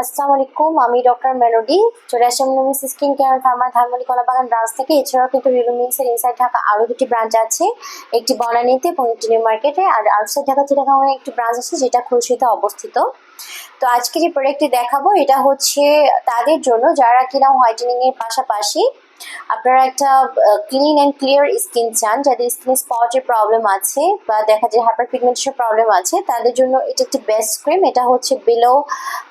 আসসালামু আলাইকুম, আমি ডক্টর মেলোডি। চলে আসলাম লুমিস স্কিন কেয়ার ফার্মার ধানমন্ডি কলাবাগান ব্রাঞ্চ থেকে। এছাড়াও কিন্তু রিলুমিন্সের ইনসাইড ঢাকা আরও দুটি ব্রাঞ্চ আছে, একটি বনানীতে এবং একটি নিউ মার্কেটে। আর আউটসাইড ঢাকা চিটাগাংয়ে একটি ব্রাঞ্চ আছে যেটা খুলশীতে অবস্থিত। তো আজকে যে প্রোডাক্টটি দেখাবো এটা হচ্ছে তাদের জন্য যারা কিনা হোয়াইটেনিং এর পাশাপাশি আপনারা একটা ক্লিন অ্যান্ড ক্লিয়ার স্কিন চান, যাদের স্কিনে স্পটের প্রবলেম আছে বা দেখা যায় হাইপার পিগমেন্টেশন প্রবলেম আছে, তাদের জন্য এটা একটি বেস্ট ক্রিম। এটা হচ্ছে below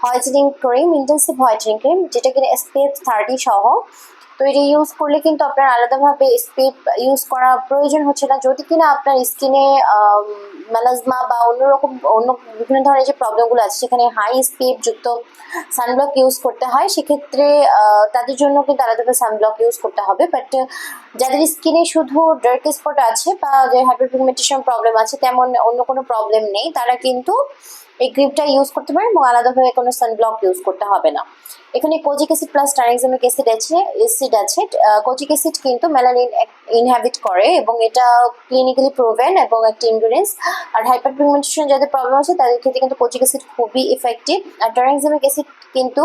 whitening cream, intensive whitening cream, যেটা কিনা SPF 30 সহ। তো এটা ইউজ করলে কিন্তু আপনার আলাদাভাবে SPF ইউজ করা প্রয়োজন হচ্ছে না, যদি কিনা আপনার স্কিনে মেলাজমা বা অন্য বিভিন্ন ধরনের যে প্রবলেমগুলো আছে সেখানে হাই SPF যুক্ত সানব্লক ইউজ করতে হয়, সেক্ষেত্রে তাদের জন্য কিন্তু আলাদাভাবে সানব্লক ইউজ করতে হবে। বাট যাদের স্কিনে শুধু ডার্ক স্পট আছে বা যে হাইপার পিগমেন্টেশন প্রবলেম আছে, তেমন অন্য কোনো প্রবলেম নেই, তারা কিন্তু এই ক্রিমটা ইউজ করতে পারেন এবং আলাদাভাবে কোনো সানব্লক ইউজ করতে হবে না। এখানে কোজিক অ্যাসিড প্লাস ট্রানএক্সামিক অ্যাসিড আছে। কোজিক অ্যাসিড কিন্তু মেলানিন ইনহ্যাবিট করে এবং এটা ক্লিনিক্যালি প্রুভেন এবং একটা ইনগ্রিডিয়েন্টস। আর হাইপার পিগমেন্টেশন যাদের প্রবলেম আছে তাদের ক্ষেত্রে কিন্তু কোজিক অ্যাসিড খুবই ইফেক্টিভ। আর ট্রানএক্সামিক অ্যাসিড কিন্তু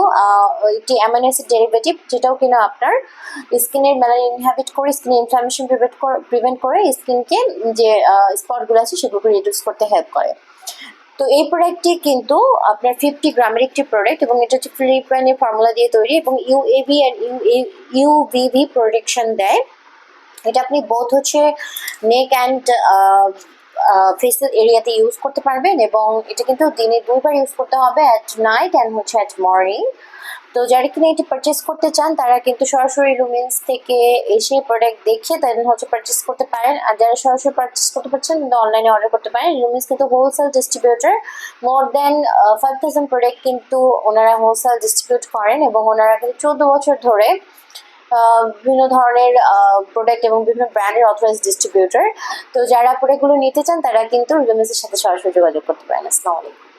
একটি অ্যামাইনো অ্যাসিড ডেরিভেটিভ, যেটাও কিনা আপনার স্কিনের মেলানিন ইনহ্যাবিট করে স্কিন ইনফ্লামেশন প্রিভেন্ট করে স্কিনকে যে স্পটগুলো আছে সেগুলোকে রিডিউস করতে হেল্প করে। তো এই প্রোডাক্টটি কিন্তু আপনার 50 গ্রামের একটি প্রোডাক্ট এবং এটা হচ্ছে ফিলিপাইনের ফর্মুলা দিয়ে তৈরি এবং UAV আর UVV প্রোটেকশন দেয়। এটা আপনি বোথ হচ্ছে নেক অ্যান্ড ফেসেল এরিয়াতে ইউজ করতে পারবেন এবং এটা কিন্তু দিনে 2বার ইউজ করতে হবে, অ্যাট নাইট অ্যান্ড হচ্ছে অ্যাট মর্নিং। তো যারা কিনা এটি পারচেস করতে চান তারা কিন্তু সরাসরি লুমিন্স থেকে এসে প্রোডাক্ট দেখে তাদের হচ্ছে পারচেস করতে পারেন। আর যারা সরাসরি পারচেস করতে পারছেন কিন্তু অনলাইনে অর্ডার করতে পারেন। লুমিন্স কিন্তু হোলসেল ডিস্ট্রিবিউটর, মোর দেন 5000 প্রোডাক্ট কিন্তু ওনারা হোলসেল ডিস্ট্রিবিউট করেন এবং ওনারা কিন্তু 14 বছর ধরে বিভিন্ন ধরনের প্রোডাক্ট এবং বিভিন্ন ব্র্যান্ডের অথরাইজ ডিস্ট্রিবিউটর। তো যারা প্রোডাক্টগুলো নিতে চান তারা কিন্তু লুমিন্সের সাথে সরাসরি যোগাযোগ করতে পারেন। আসসালামু আলাইকুম।